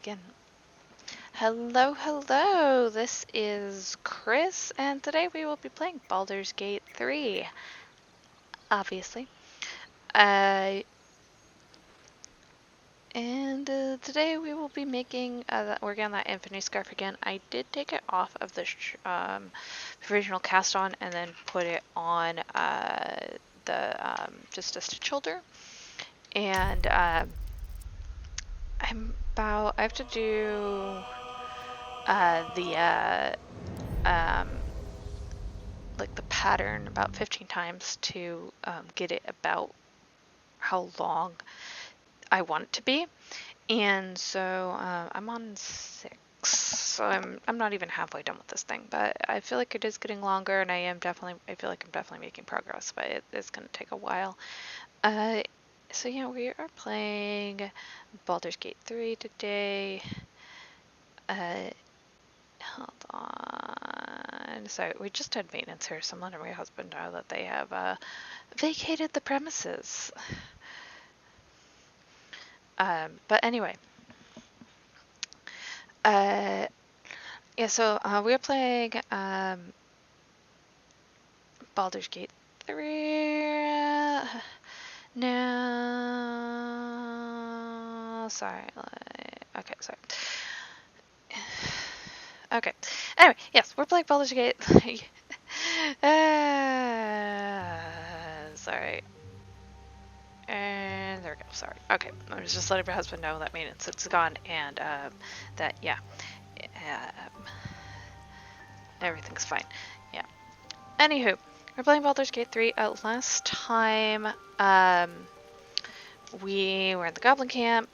begin. Hello, this is Chris, and today we will be playing Baldur's Gate 3, obviously. Today we will be making, working on that Infinity Scarf again. I did take it off of the Provisional Cast on and then put it on just a stitch holder. And I have to do like the pattern about 15 times to get it about how long I want it to be. And so I'm on 6, so I'm not even halfway done with this thing, but I feel like it is getting longer, and I feel like I'm definitely making progress, but it is going to take a while. So yeah, we are playing Baldur's Gate 3 today. Hold on. Sorry, we just had maintenance here. Someone and my husband know that they have vacated the premises. But anyway. Yeah, so we're playing Baldur's Gate 3 now. Sorry. Okay, sorry. Okay. Anyway, yes, we're playing Baldur's Gate. Sorry. And there we go. Sorry. Okay. I was just letting my husband know that maintenance it's gone and that, yeah. Everything's fine. Yeah. Anywho, we're playing Baldur's Gate 3. Last time, we were in the Goblin Camp.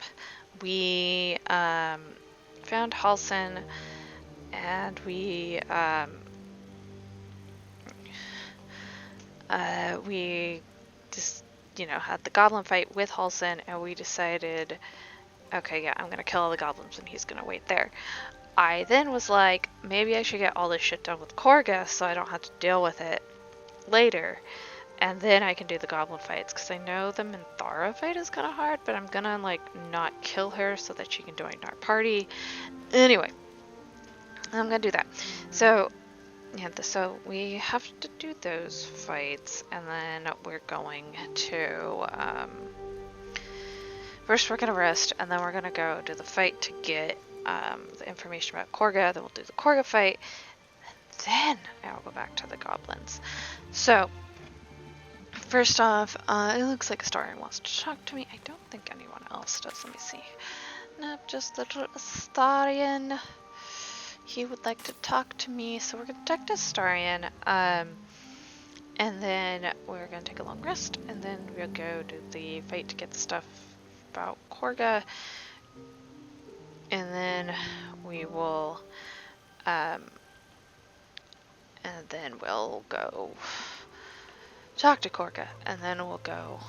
We found Halsin, and we just, had the goblin fight with Halsin, and we decided, okay, yeah, I'm gonna kill all the goblins, and he's gonna wait there. I then was like, maybe I should get all this shit done with Korga so I don't have to deal with it later. And then I can do the goblin fights, because I know the Minthara fight is kind of hard, but I'm gonna, not kill her so that she can join our party. Anyway, I'm gonna do that. So, yeah, so we have to do those fights, and then we're going to, first we're gonna rest, and then we're gonna go do the fight to get the information about Korga, then we'll do the Korga fight, then I'll go back to the goblins. So, first off, it looks like Astarion wants to talk to me. I don't think anyone else does. Let me see. Nope, just little Astarion. He would like to talk to me, so we're going to talk to Astarion. And then we're going to take a long rest, and then we'll go do the fight to get the stuff about Korga. And then we will, and then we'll go talk to Korga, and then we'll go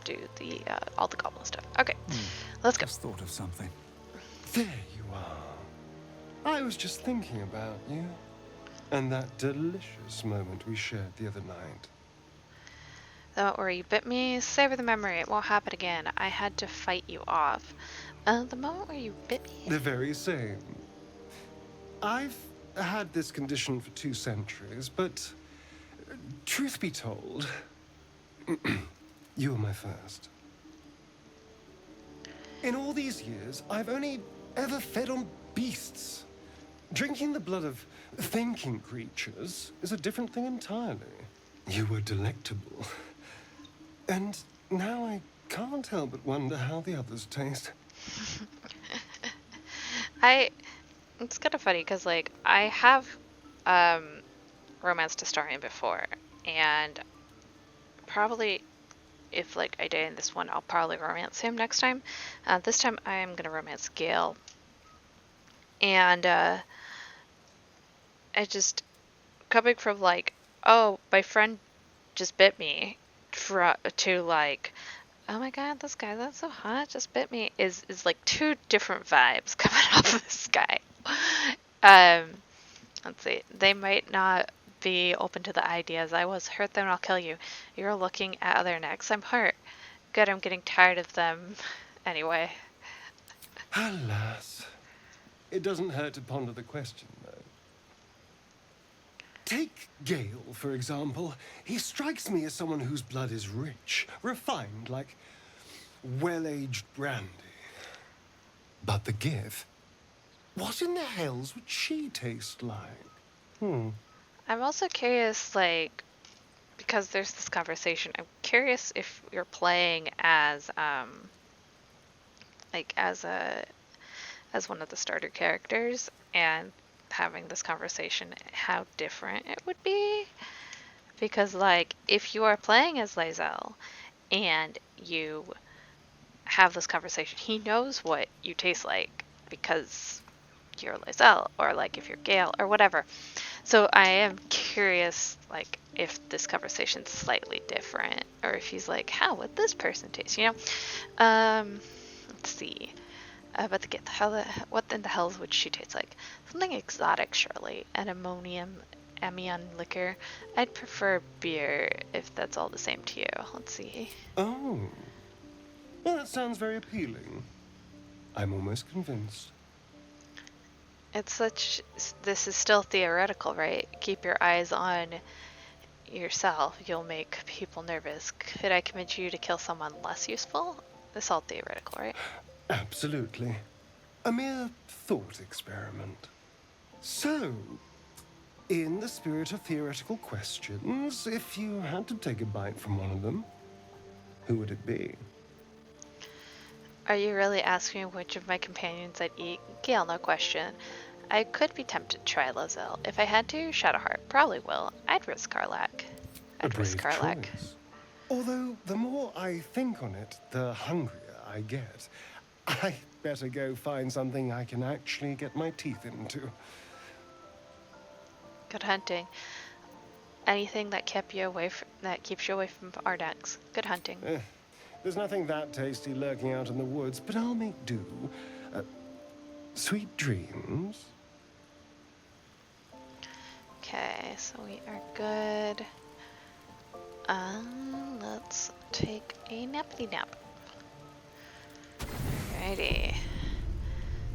do the all the goblin stuff. Okay, let's go. Just thought of something. There you are. I was just thinking about you, and that delicious moment we shared the other night. Don't worry, you bit me. Savor the memory. It won't happen again. I had to fight you off. The moment where you bit me? The very same. I've had this condition for 2 centuries, but truth be told, you were my first. In all these years, I've only ever fed on beasts. Drinking the blood of thinking creatures is a different thing entirely. You were delectable. And now I can't help but wonder how the others taste. It's kind of funny because I have romanced Astarion before, and probably if I die in this one, I'll probably romance him next time. This time I'm gonna romance Gale, and I just coming from oh, my friend just bit me to oh my god, this guy, that's so hot, just bit me, is 2 different vibes coming off of this guy. Let's see, they might not be open to the ideas. I was hurt them, I'll kill you. You're looking at other necks. I'm hurt. Good, I'm getting tired of them. Anyway. Alas, It doesn't hurt to ponder the question, though. Take Gale, for example. He strikes me as someone whose blood is rich, refined, like well-aged brandy. But the Gith? What in the hells would she taste like? I'm also curious, like, because there's this conversation, I'm curious if you're playing as, like, as one of the starter characters and having this conversation, how different it would be. Because, like, if you are playing as Lae'zel and you have this conversation, he knows what you taste like because you're Lae'zel, or like if you're Gale or whatever. So I am curious, like, if this conversation's slightly different, or if he's like, how would this person taste, you know? Let's see. But to get what in the hells would she taste like? Something exotic, surely. An amion liquor. I'd prefer beer, if that's all the same to you. Let's see. Oh. Well, that sounds very appealing. I'm almost convinced. This is still theoretical, right? Keep your eyes on yourself. You'll make people nervous. Could I convince you to kill someone less useful? It's all theoretical, right? Absolutely. A mere thought experiment. So, in the spirit of theoretical questions, if you had to take a bite from one of them, who would it be? Are you really asking which of my companions I'd eat? Gale, no question. I could be tempted to try Lae'zel. If I had to, Shadowheart probably will. I'd risk Karlach. I'd risk Karlach. Although, the more I think on it, the hungrier I get. I better go find something I can actually get my teeth into. Good hunting. Anything that keeps you away from Ardax. Good hunting. There's nothing that tasty lurking out in the woods, but I'll make do. Sweet dreams. Okay, so we are good. Let's take a nappity nap. Alrighty.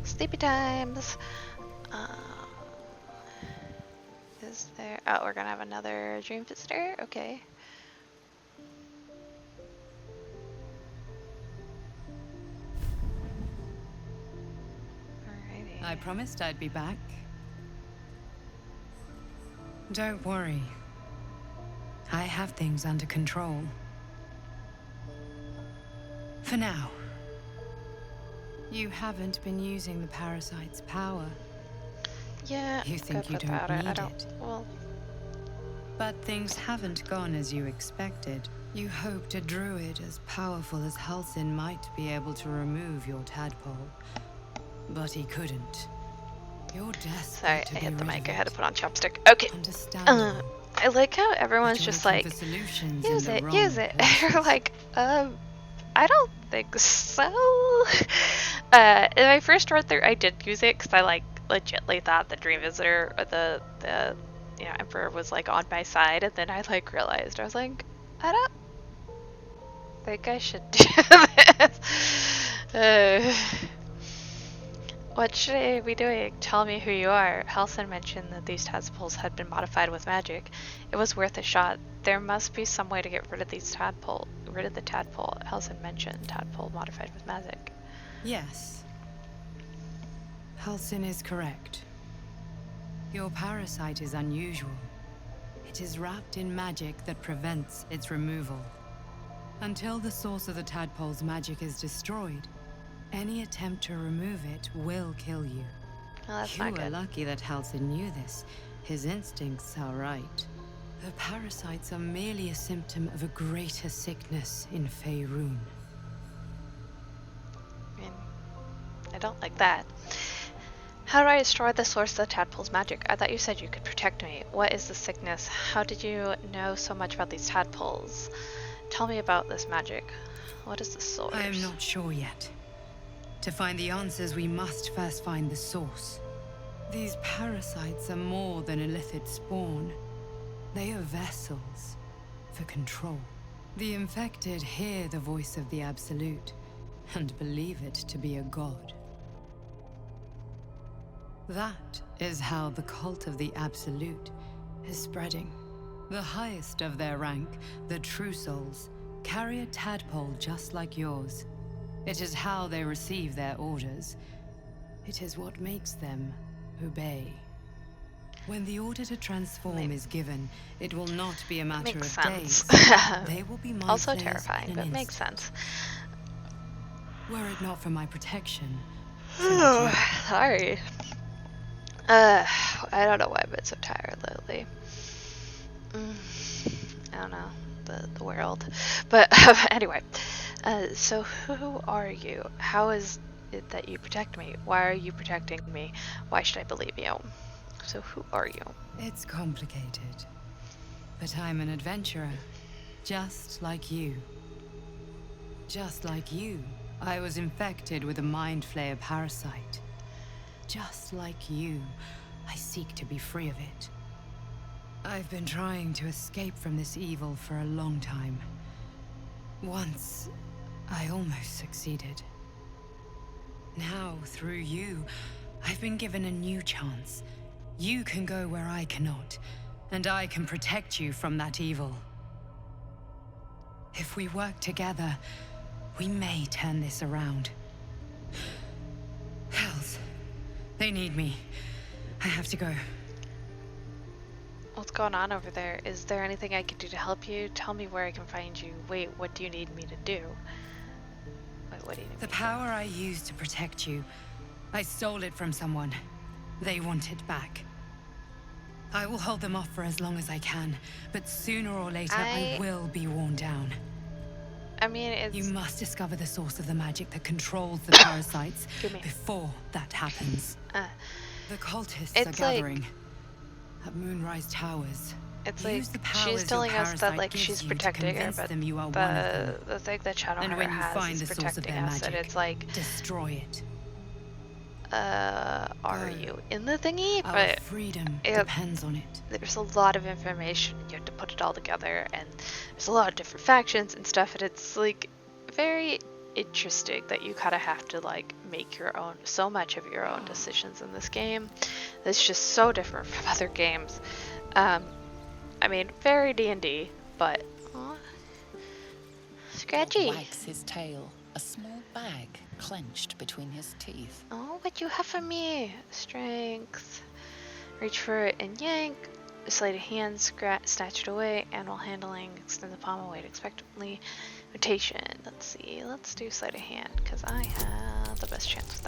Sleepy times. Is there... Oh, we're gonna have another dream visitor? Okay. Alrighty. I promised I'd be back. Don't worry. I have things under control. For now. You haven't been using the parasite's power. Yeah, you think you don't need it. Well, but things haven't gone as you expected. You hoped a druid as powerful as Halsin might be able to remove your tadpole. But he couldn't. You're desperate. Sorry, to I be hit the rid mic. of I had to it. put on chopstick. Okay. Understandable. I like how everyone's just like, use it. You're like, I don't think so. In my first run through, I did use it because I like legitly thought the Dream Visitor or the Emperor was like on my side, and then I like realized I was like, I don't think I should do this. What should I be doing? Tell me who you are. Halsin mentioned that these tadpoles had been modified with magic. It was worth a shot. There must be some way to get rid of the tadpole. Halsin mentioned tadpole modified with magic. Yes. Halsin is correct. Your parasite is unusual. It is wrapped in magic that prevents its removal. Until the source of the tadpole's magic is destroyed, any attempt to remove it will kill you. Well, that's you not good. were lucky that Halsin knew this. His instincts are right. The parasites are merely a symptom of a greater sickness in Faerun. I mean, I don't like that. How do I destroy the source of the tadpole's magic? I thought you said you could protect me. What is the sickness? How did you know so much about these tadpoles? Tell me about this magic. What is the source? I am not sure yet. To find the answers, we must first find the source. These parasites are more than a illithid spawn. They are vessels for control. The infected hear the voice of the Absolute and believe it to be a god. That is how the cult of the Absolute is spreading. The highest of their rank, the True Souls, carry a tadpole just like yours. It is how they receive their orders. It is what makes them obey. When the order to transform is given, it will not be a matter of days. They will be my Also players terrifying, in but an makes instant. sense. Were it not for my protection, Sorry. I don't know why I've been so tired lately. I don't know, the world. But anyway, so who are you? How is it that you protect me? Why are you protecting me? Why should I believe you? So who are you? it's complicated. But I'm an adventurer, just like you. Just like you, I was infected with a mind flayer parasite. Just like you, I seek to be free of it. I've been trying to escape from this evil for a long time. Once, I almost succeeded. Now, through you, I've been given a new chance. You can go where I cannot, and I can protect you from that evil. If we work together, we may turn this around. Hells, they need me. I have to go. What's going on over there? Is there anything I can do to help you? Tell me where I can find you. Wait, what do you need me to do? Wait, what do you need The me to power I used to protect you, I stole it from someone. They want it back. I will hold them off for as long as I can, but sooner or later I will be worn down. I mean, it's... You must discover the source of the magic that controls the parasites before that happens. The cultists are gathering at Moonrise Towers. It's Use like the powers she's telling your us that parasite like gives she's you to protecting her, convince but them you are one of them. the thing that Shadowheart And when you has find is the source of protecting their us, and magic, it's like, destroy it. are you in the thingy? Our But freedom depends on it. there's a lot of information. You have to put it all together, and there's a lot of different factions and stuff, and it's like very interesting that you kind of have to like make your own, so much of your own decisions in this game. It's just so different from other games. I mean, very D&D, but Scratchy. Wags his tail, a small bag clenched between his teeth. Oh, what you have for me? Strength. Reach for it and yank. Sleight of hand, snatch it away. Animal handling, extend the palm away expectantly. Rotation. Let's see. Let's do sleight of hand because I have the best chance with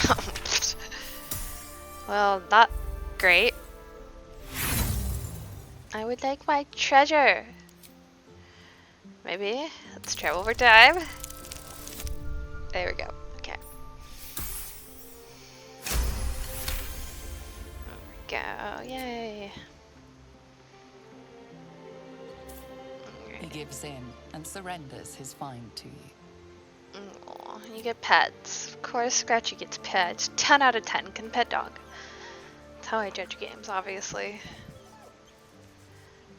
that. Well, not great. I would like my treasure. Maybe. Let's travel over time. There we go. Okay. There we go. Yay. He gives in and surrenders his find to you. Aw, you get pets. Of course, Scratchy gets pets. 10 out of 10 can pet dog. That's how I judge games, obviously.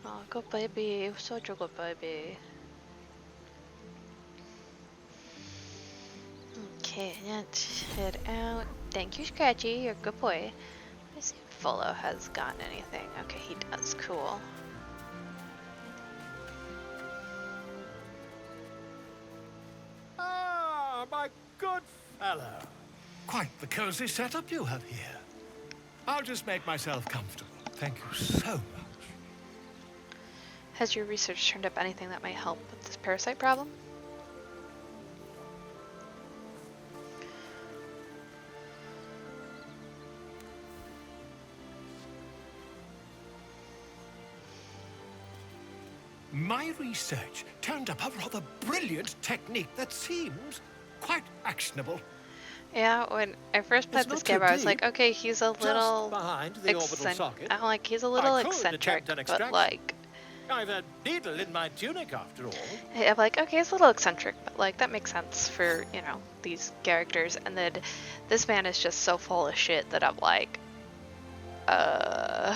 Oh, good baby. Such a good baby. Okay, let's head out. Thank you, Scratchy. You're a good boy. Let's see if Follow has gotten anything. Okay, he does. Cool. Ah, my good fellow. Quite the cozy setup you have here. I'll just make myself comfortable. Thank you so much. Has your research turned up anything that might help with this parasite problem? My research turned up a rather brilliant technique that seems quite actionable. Yeah, when I first played It's this not game, too I was like, deep, okay, he's a little behind the orbital socket. I'm like, he's a little I could eccentric, attempt an but extraction. like, I've a needle in my tunic after all. I'm like, okay, he's a little eccentric, but like that makes sense for, you know, these characters. And then this man is just so full of shit that I'm like, how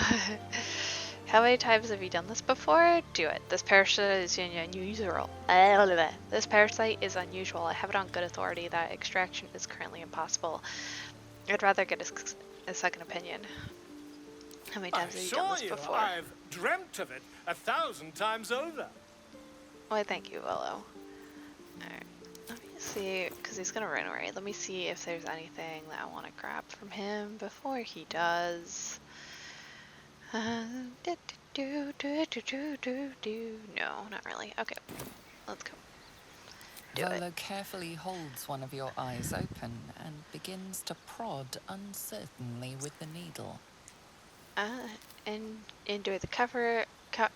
many times have you done this before? Do it. This parasite is unusual. This parasite is unusual. I have it on good authority that extraction is currently impossible. I'd rather get a second opinion. How many times have you done this before? I've dreamt of it 1,000 times over. Why, thank you, Willow. Alright, let me see, because he's gonna run away. Let me see if there's anything that I want to grab from him before he does. No, not really. Okay, let's go. Volo carefully holds one of your eyes open and begins to prod uncertainly with the needle. And enjoy the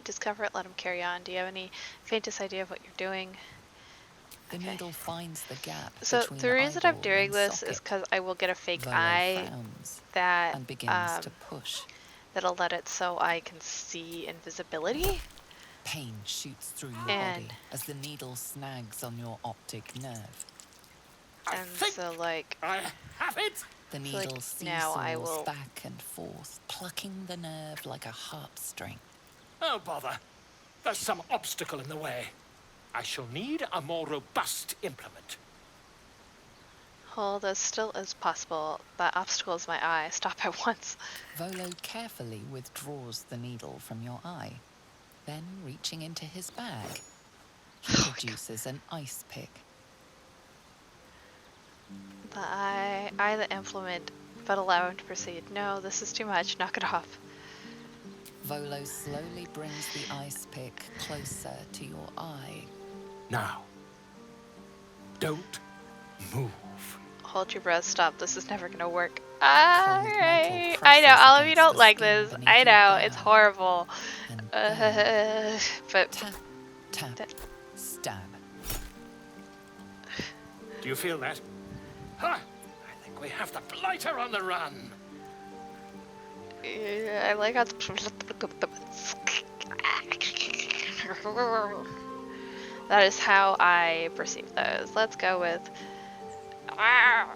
discover it, let him carry on. Do you have any faintest idea of what you're doing? The needle finds the gap So between the reason I'm eyeball doing and this socket. is because I will get a fake Volo eye frowns that and begins to push. that'll let it so I can see invisibility. Pain shoots through your And- body as the needle snags on your optic nerve. And so like I have it! The So, like, needle now I seesaws will- back and forth, plucking the nerve like a harp string. Oh, bother. There's some obstacle in the way. I shall need a more robust implement. hold as still as possible. That obstacle is my eye. Stop at once. Volo carefully withdraws the needle from your eye. Then, reaching into his bag, he produces an ice pick. The eye the implement, but allow him to proceed. No, this is too much. Knock it off. Volo slowly brings the ice pick closer to your eye. Now, don't move. Hold your breath. Stop. This is never gonna work. metal Alright. I presses know. All of you against don't the like skin this. beneath I your know. It's brow. horrible. And burn. But Tap, tap, That- stab. Do you feel that? Ha! I think we have the blighter on the run. I like how that is how I perceive those. Let's go with I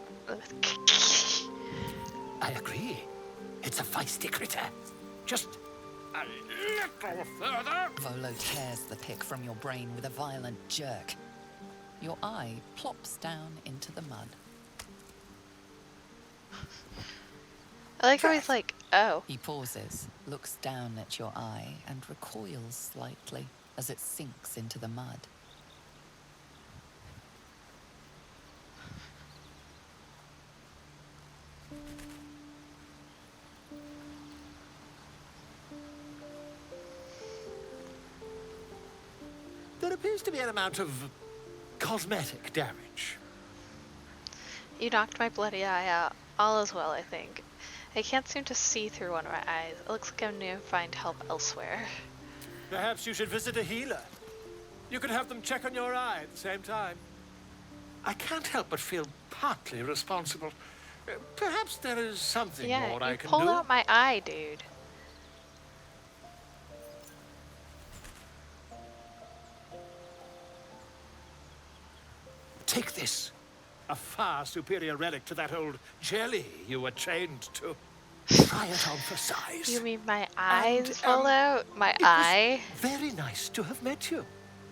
agree. It's a feisty critter. Just a little further. Volo tears the pick from your brain with a violent jerk. Your eye plops down into the mud. I like how he's like, oh. He pauses, looks down at your eye, and recoils slightly as it sinks into the mud. There appears to be an amount of cosmetic damage. You knocked my bloody eye out. All is well, I think. I can't seem to see through one of my eyes. It looks like I'm going to find help elsewhere. Perhaps you should visit a healer. You could have them check on your eye at the same time. I can't help but feel partly responsible. Perhaps there is something Yeah, more I you can pulled do. out my eye, dude. Take this. A far superior relic to that old jelly you were chained to. Try it on for size. You mean my eyes And, fall out? My It was eye? very nice to have met you.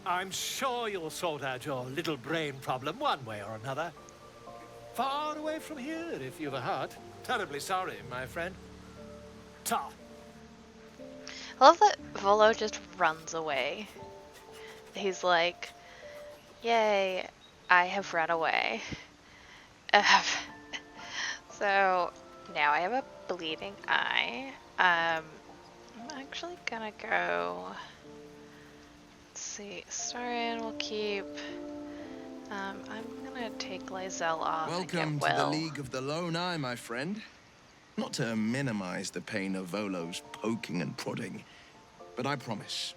I'm sure you'll sort out your little brain problem one way or another. Far away from here, if you've a heart. Terribly sorry, my friend. Ta. I love that Volo just runs away. He's like, yay, I have run away. So now I have a bleeding eye. I'm actually gonna go, let's see, Starian will keep, I'm gonna take Lysel off Welcome and to get the Will. League of the Lone Eye, my friend. Not to minimize the pain of Volo's poking and prodding, but I promise,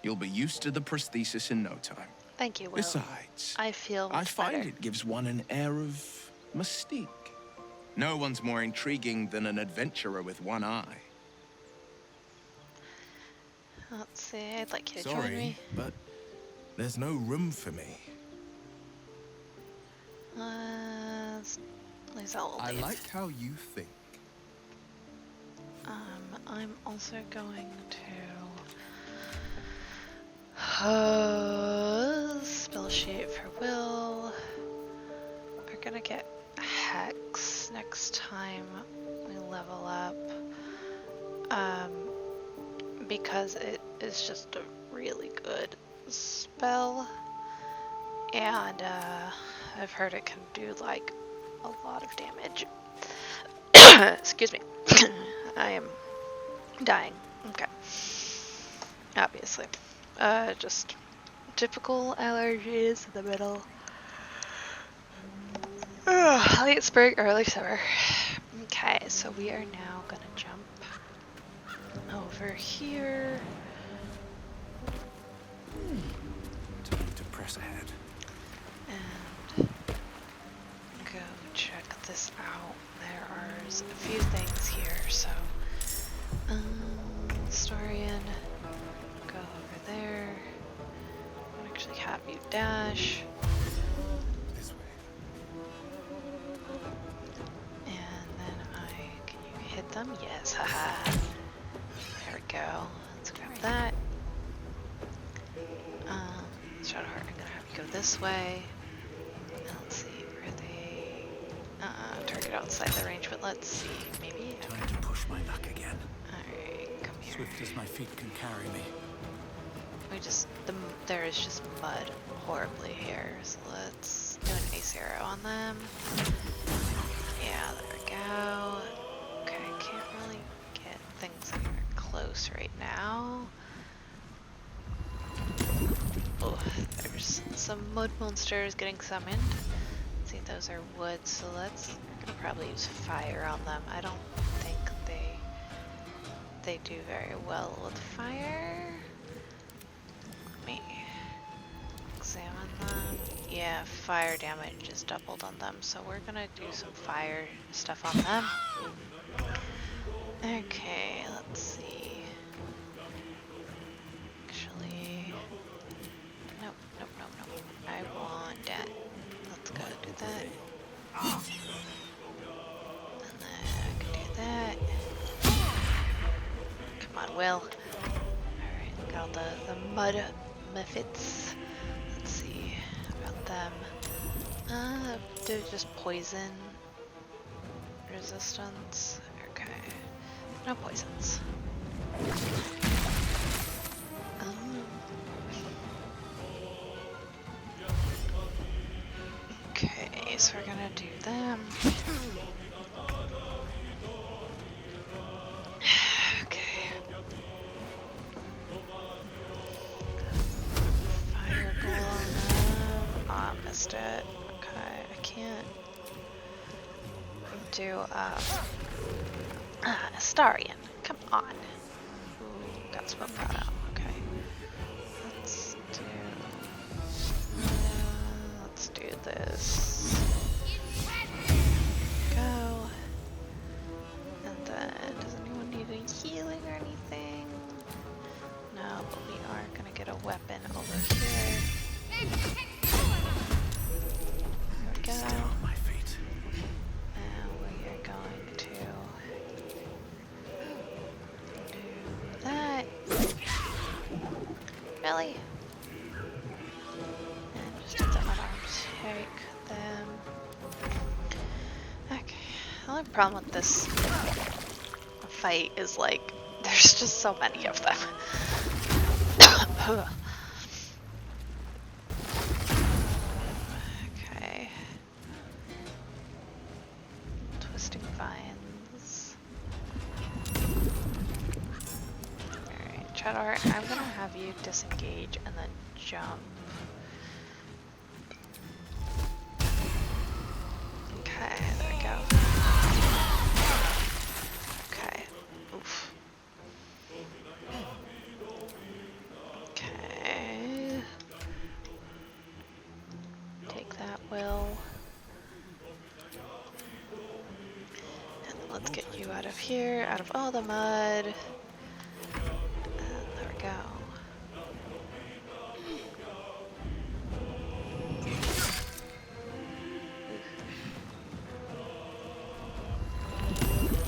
you'll be used to the prosthesis in no time. Thank you, Will. Besides, I feel I much find better. it gives one an air of mystique. No one's more intriguing than an adventurer with one eye. Let's see, I'd like you to join Sorry, me. but there's no room for me. Lysel will I leave. like how you think. I'm also going to spell sheet for Will. We're gonna get Hex next next time we level up, because it is just a really good spell, and I've heard it can do like a lot of damage. Excuse me. I am dying. Okay. Obviously. Just typical allergies in the middle. Late spring, early summer. Okay, so we are now gonna jump over here. Time to press ahead. And go check this out. There are a few things here, so Starian, go over there. I'll actually have you dash. This way. And then can you hit them? Yes, haha. There we go. Let's grab that. Shadowheart, I'm gonna have you go this way. Now let's see, where they target outside the range, but let's see, maybe. Time to push my luck again. Alright, come here. Swift as my feet can carry me. There is just mud horribly here, so let's do an ace arrow on them. Yeah, there we go. Okay, can't really get things anywhere close right now. Oh, there's some mud monsters getting summoned. Let's see, those are wood, so let's probably use fire on them. I don't think they do very well with fire. Let me examine them. Yeah, fire damage is doubled on them, so we're gonna do some fire stuff on them. Okay, let's see. Actually, nope. I want that. Let's go do that. And then I can do that. Come on, Will. Alright, got all the mud mephits. Let's see about them. They're just poison resistance. Okay. No poisons. Okay, so we're gonna do them. Okay. Fireball on them. Oh, I missed it. Okay, I can't do Astarian. Come on. Ooh, got smoke pot out. Okay. Let's do this. Go. And then, does anyone need any healing or anything? No, but we are gonna get a weapon over here. There we go. Still on my feet. And we are going to do that. Really? And just do the unarmed take them. Okay. The only problem with this fight is like there's just so many of them. Okay. Twisting vines. Alright, Chadar, I'm gonna have you disengage and then jump. Okay, there we go. Okay. Oof. Okay. Take that, Will. And let's get you out of here, out of all the mud. And there we go.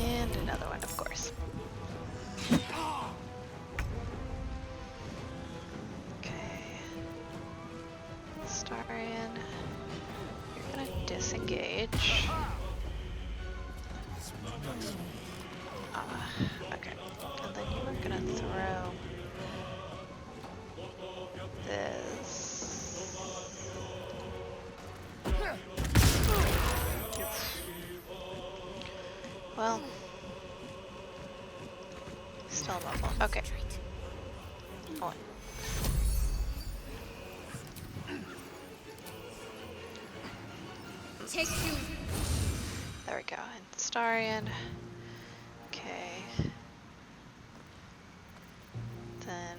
And another one, of course. Okay. Starian, you're gonna disengage. we're gonna throw this. Well, still mobile. Okay. Oh. Take two. There we go. And Starian. Okay. Then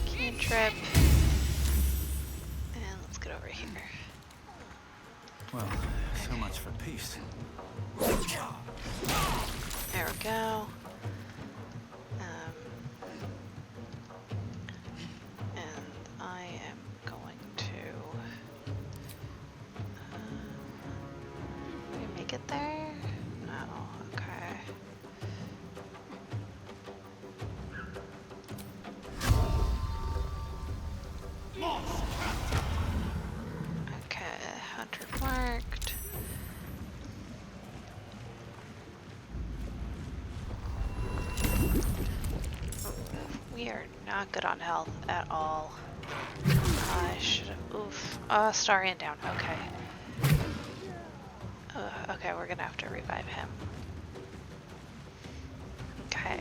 cantrip. And let's get over here. Well, so much for peace. There we go. And I am going to. Can we make it there? No. Okay. Okay, hunter marked. We are not good on health at all. I should have. Oof. Starian down. Okay. Okay, we're gonna have to revive him. Okay.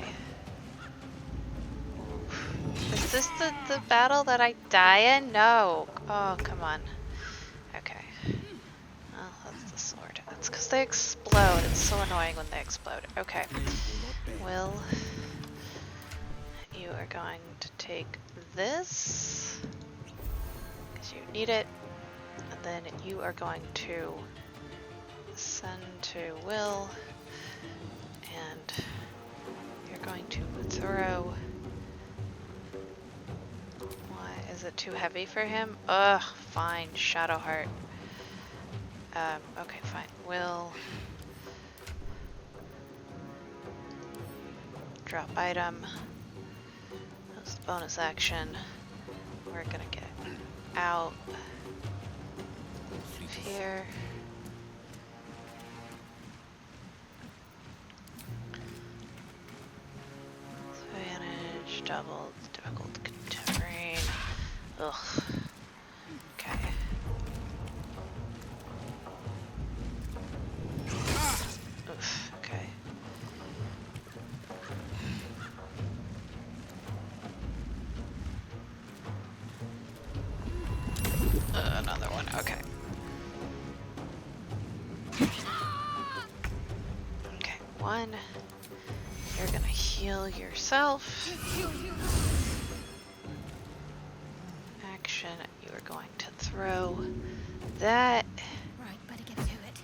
Oof. Is this the battle that I die in? No. Oh, come on. Okay. Oh, that's the sword. That's because they explode. It's so annoying when they explode. Okay. Will, you are going to take this because you need it, and then you are going to send to Will, and you're going to throw. Why is it too heavy for him? Ugh, fine. Shadowheart. Okay, fine. Will drop item. That's the bonus action. We're gonna get out of here. Advantage, double, difficult terrain. Ugh. Okay. Oof, okay. Another one, okay. Okay, one. You're gonna heal yourself. Action, you are going to throw that. Right, better get to it.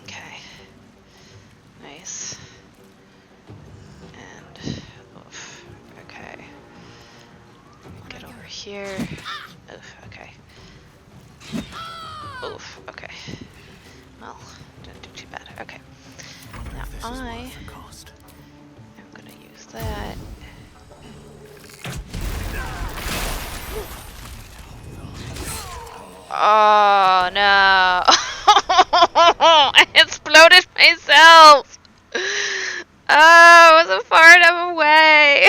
Okay. Nice. And, oof, okay. Get over here. Oof, okay. Oof, okay. Well, didn't do too bad. Okay. Now I am gonna use that. Oh no! I exploded myself! Oh, I wasn't far enough away!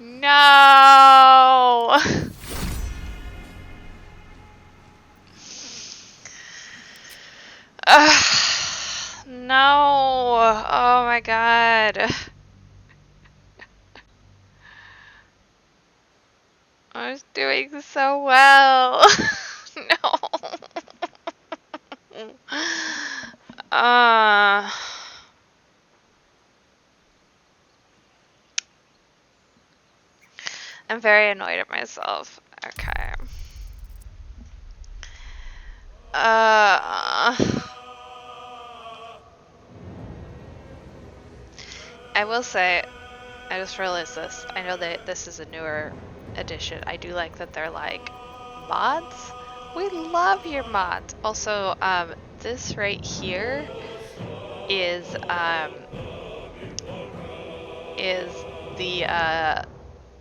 No! No! Oh my god. I was doing so well. No. I'm very annoyed at myself. Okay. I will say, I just realized this. I know that this is a newer edition. I do like that they're like mods. We love your mods. Also, this right here is the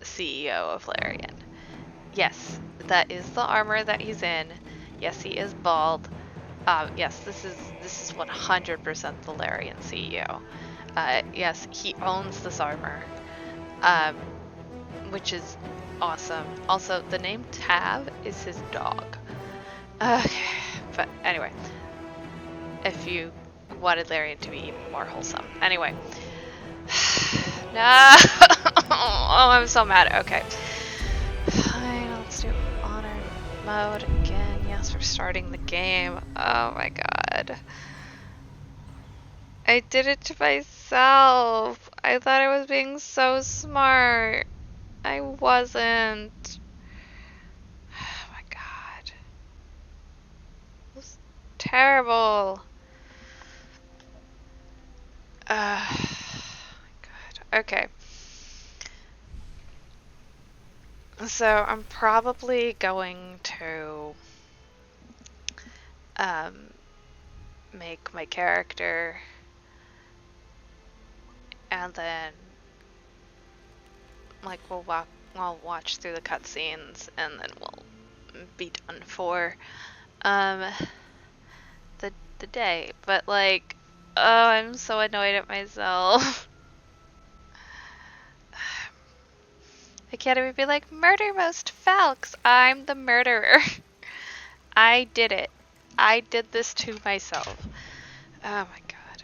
CEO of Larian. Yes, that is the armor that he's in. Yes, he is bald. Yes, this is 100% the Larian CEO. Yes, he owns this armor, which is awesome. Also, the name Tab is his dog. Okay, but anyway, if you wanted Larian to be even more wholesome. Anyway. No! Oh, I'm so mad. Okay. Fine, let's do honor mode again. Yes, we're starting the game. Oh my god. I did it to myself. I thought I was being so smart. I wasn't. Oh my god. It was terrible. God. Okay. So I'm probably going to make my character and then like I'll watch through the cutscenes and then we'll be done for the day. But like, oh, I'm so annoyed at myself. I can't even be like, murder most Falks. I'm the murderer. I did it. I did this to myself. Oh my god.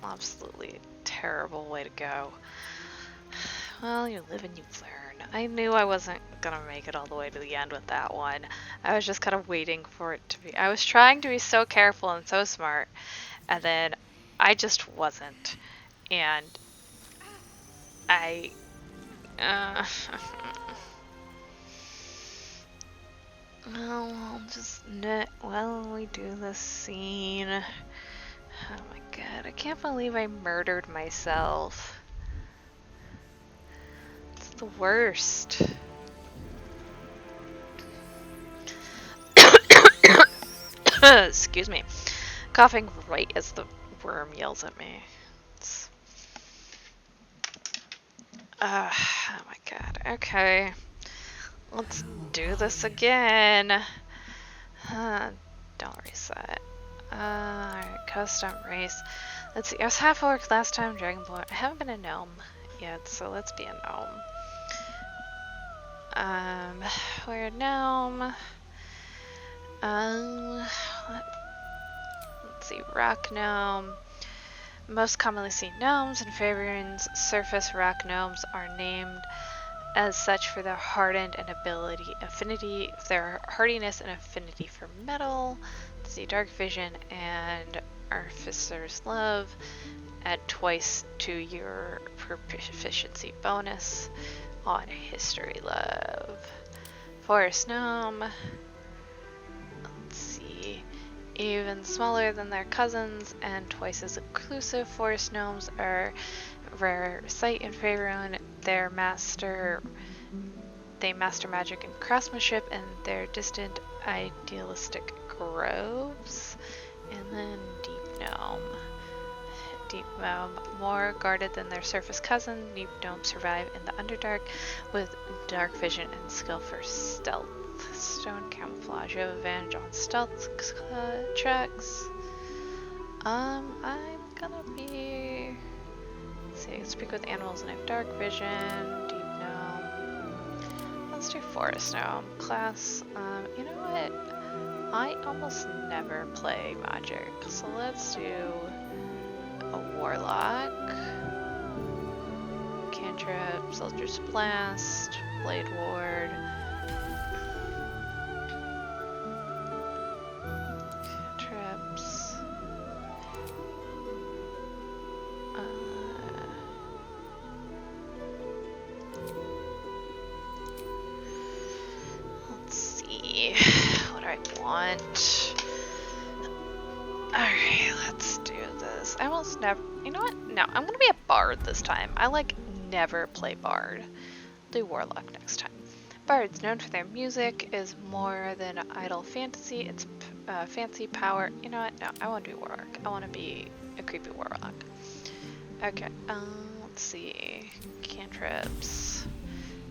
Absolutely terrible way to go. Well, you live and you learn. I knew I wasn't gonna make it all the way to the end with that one. I was just kind of waiting for it to be. I was trying to be so careful and so smart, and then I just wasn't. And I. Well, I'll just well, we do this scene. Oh my god, I can't believe I murdered myself. It's the worst. Excuse me. Coughing right as the worm yells at me. Oh my god. Okay. Let's do this again. Don't reset. Alright, custom race. Let's see, I was half orc last time, Dragonborn. I haven't been a gnome yet, so let's be a gnome. We're a gnome. Let's see, rock gnome. Most commonly seen gnomes in Faerun's surface rock gnomes are named as such for their hardened and affinity, their hardiness and affinity for metal. Let's see, dark vision and artificer's love. Add twice to your proficiency bonus on history love. Forest gnome. Let's see. Even smaller than their cousins and twice as inclusive, forest gnomes are rare sight in Faerun. They master magic and craftsmanship in their distant idealistic groves. And then deep gnome. Deep gnome, more guarded than their surface cousin. Deep gnomes survive in the Underdark with dark vision and skill for stealth. Stone camouflage, you have advantage on stealth checks. I'm gonna be. Let's see, speak with animals and have dark vision. Deep gnome. Let's do forest gnome class. You know what? I almost never play magic, so let's do a warlock. Cantrip, soldier's blast, blade ward. Cantrips. Let's see. What do I want? Alright, let's do this. I almost never. You know what? No, I'm gonna be a bard this time. I like never play bard. I'll do warlock next time. Bards, known for their music, is more than idle fantasy. It's fancy power. You know what? No, I want to be warlock. I want to be a creepy warlock. Okay. Let's Let's see. Cantrips.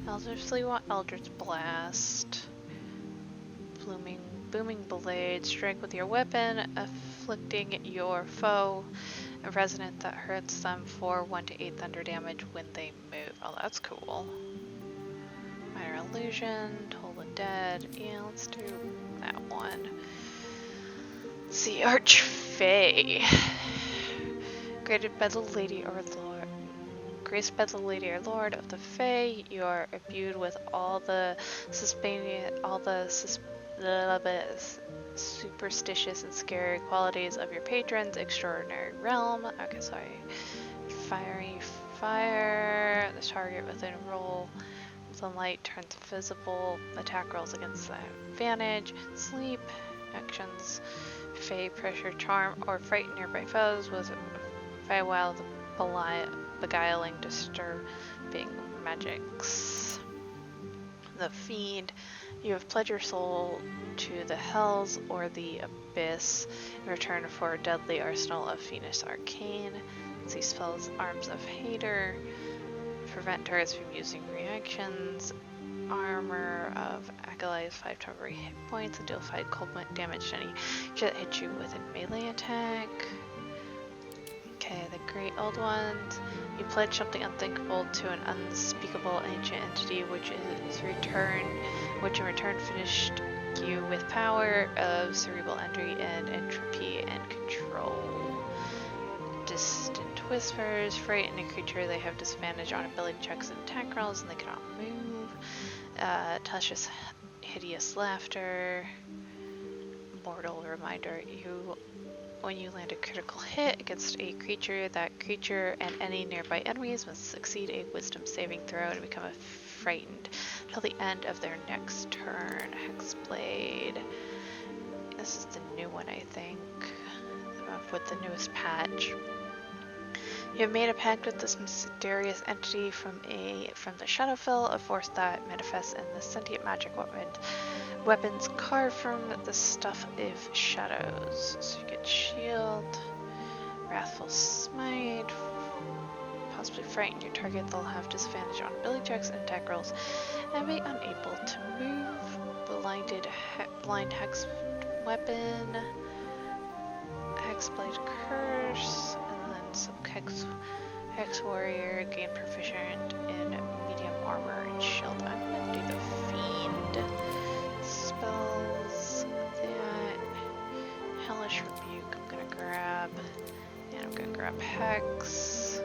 Elderly want Eldritch Blast. Booming Blade. Strike with your weapon, afflicting your foe a resonance that hurts them for 1 to 8 thunder damage when they move. Oh, that's cool. Minor Illusion, Toll the Dead. Yeah, let's do that one. Let's see, Archfey. Graded by the Lady or Lord. Graced by the Lady or Lord of the Fae, you are imbued with all the superstitious and scary qualities of your patron's extraordinary realm. Okay, sorry. Fiery fire. The target within roll within light turns visible. Attack rolls against the advantage. Sleep. Actions. Fey pressure, charm, or frighten nearby foes with Feywild beguiling, disturbing magics. The Fiend. You have pledged your soul to the Hells or the Abyss in return for a deadly arsenal of Fiendish Arcane. See spells Arms of Hater. Prevent targets from using reactions. Armor of Acolytes, 5 temporary hit points, and deal 5 cold damage to any that hit you with a melee attack. Okay, the Great Old Ones. You pledge something unthinkable to an unspeakable ancient entity, which in return finished you with power of cerebral entry and entropy and control. Distant Whispers. Frighten a creature, they have disadvantage on ability checks and attack rolls, and they cannot move. Touches Hideous Laughter. Mortal Reminder. When you land a critical hit against a creature, that creature and any nearby enemies must succeed a wisdom saving throw and become frightened till the end of their next turn. Hexblade. This is the new one, I think, with the newest patch. You have made a pact with this mysterious entity from the Shadowfell, a force that manifests in the sentient magic weapons carved from the stuff of shadows. So you get shield, Wrathful Smite, possibly frighten your target. They'll have disadvantage on ability checks and attack rolls, and be unable to move. Blind Hex Weapon, Hexblade Curse, and then some Hex Warrior, gain proficient in medium armor and shield. I'm gonna do the Fiend spells. That Hellish Rebuke I'm gonna grab, and I'm gonna grab Hex,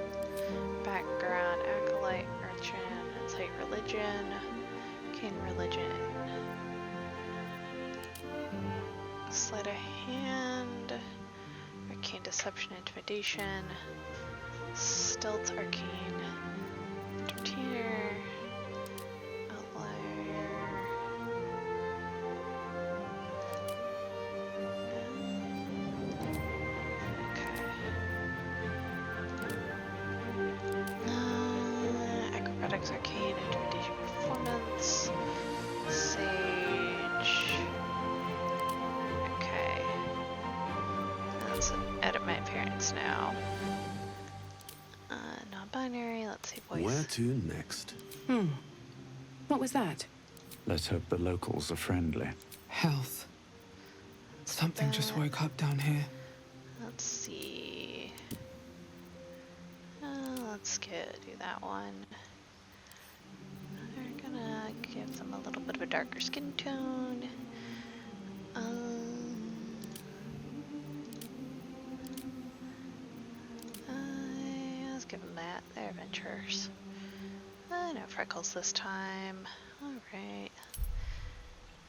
Background, Acolyte, Urchin, Insight Religion, Gain Religion, Sleight of Hand, Arcane Deception, Intimidation, Stealth, Arcane, Entertainer, Outlier, Acrobatics, Arcane, Intimidation, Performance, Sage. Okay. Let's edit my appearance now. Non-binary, let's see, voice. Where to next? What was that? Let's hope the locals are friendly. Health. Something just woke up down here. Let's see. Let's do that one. We're gonna give them a little bit of a darker skin tone. Let's give them that. They're adventurers. No freckles this time. Alright.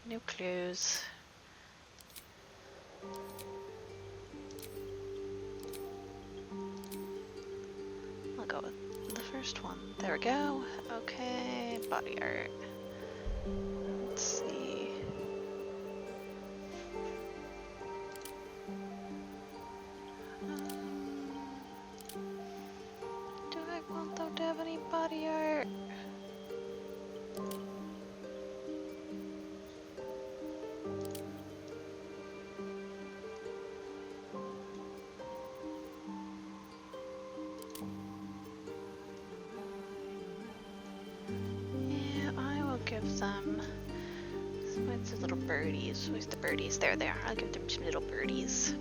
No clues. I'll go with the first one. There we go. Okay, body art. Let's see. Do I want them to have any body art? give them. What's the little birdies? Where's the birdies? There they are. I'll give them some little birdies.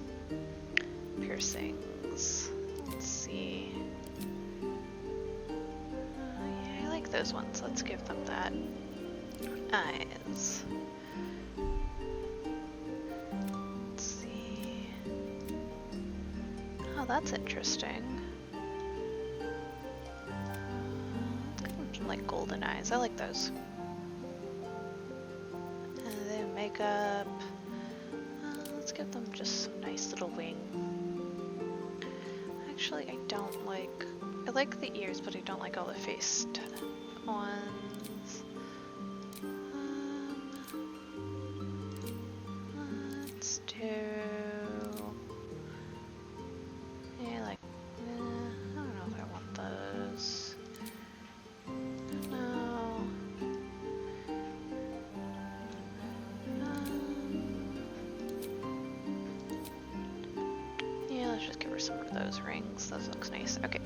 Piercings. Let's see. Yeah, I like those ones. Let's give them that. Eyes. Let's see. Oh, that's interesting. Let's give them some like golden eyes. I like those. And then makeup. Let's give them just some nice little wing. Actually, I don't like. I like the ears, but I don't like all the face ones. Let's do. Yeah, like. I don't know if I want those. No. Yeah, let's just give her some of those rings. Those looks nice. Okay.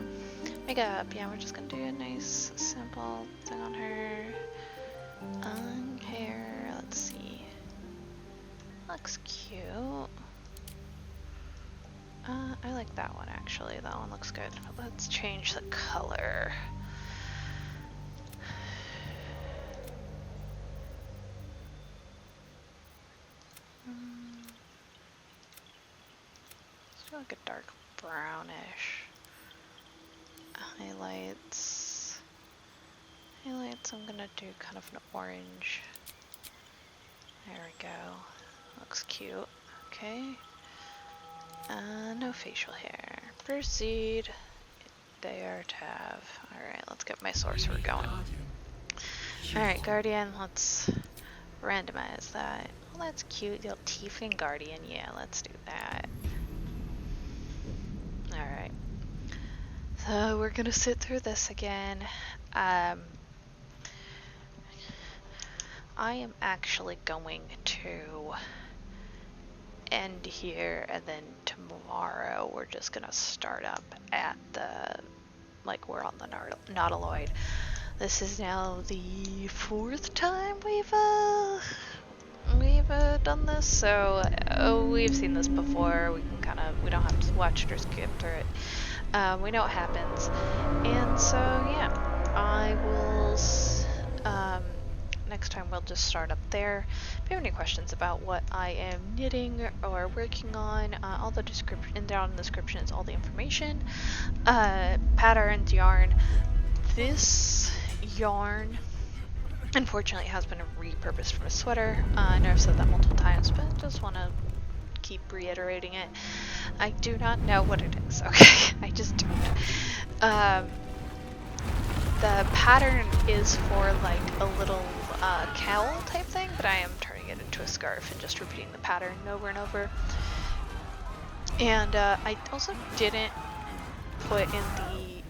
Makeup. Yeah, we're just gonna do a nice, simple thing on her. Hair. Let's see. Looks cute. I like that one actually. That one looks good. Let's change the color. Let's do like a dark brownish. Highlights. Highlights, I'm gonna do kind of an orange. There we go. Looks cute. Okay. No facial hair. Proceed. There, tab. Alright, let's get my sorcerer going. Alright, Guardian, let's randomize that. Oh, that's cute. The Tiefling Guardian. Yeah, let's do that. Alright. So we're gonna sit through this again. I am actually going to end here, and then tomorrow we're just gonna start up at the, like, we're on the Nautiloid. This is now the 4th time we've done this, so we've seen this before. We can kind of, we don't have to watch it or skip through it. We know what happens, and so yeah, I will. Next time we'll just start up there. If you have any questions about what I am knitting or working on, all the description down in the description is all the information. Patterns, yarn. This yarn, unfortunately, has been repurposed from a sweater. I know I've said that multiple times, but I just want to keep reiterating it. I do not know what it is. Okay, I just don't. The pattern is for like a little cowl type thing, but I am turning it into a scarf and just repeating the pattern over and over. And I also didn't put in the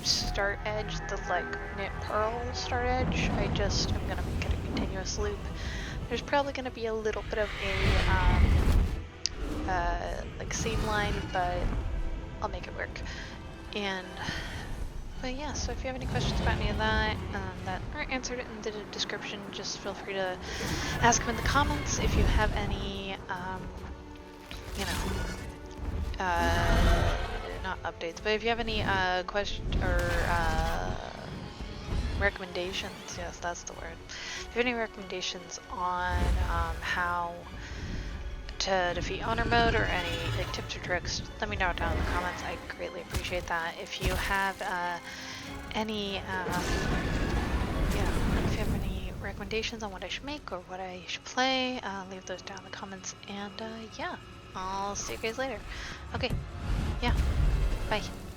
start edge, the like knit purl start edge. I just am gonna make it a continuous loop. There's probably gonna be a little bit of a like seam line, but I'll make it work. And but yeah, so if you have any questions about any of that that aren't answered in the description, just feel free to ask them in the comments. If you have any, you know, not updates, but if you have any questions or recommendations, yes, that's the word. If you have any recommendations on how to defeat honor mode or any like tips or tricks, let me know down in the comments. I greatly appreciate that. If you have any if you have any recommendations on what I should make or what I should play, leave those down in the comments. And yeah, I'll see you guys later. Okay, yeah, bye.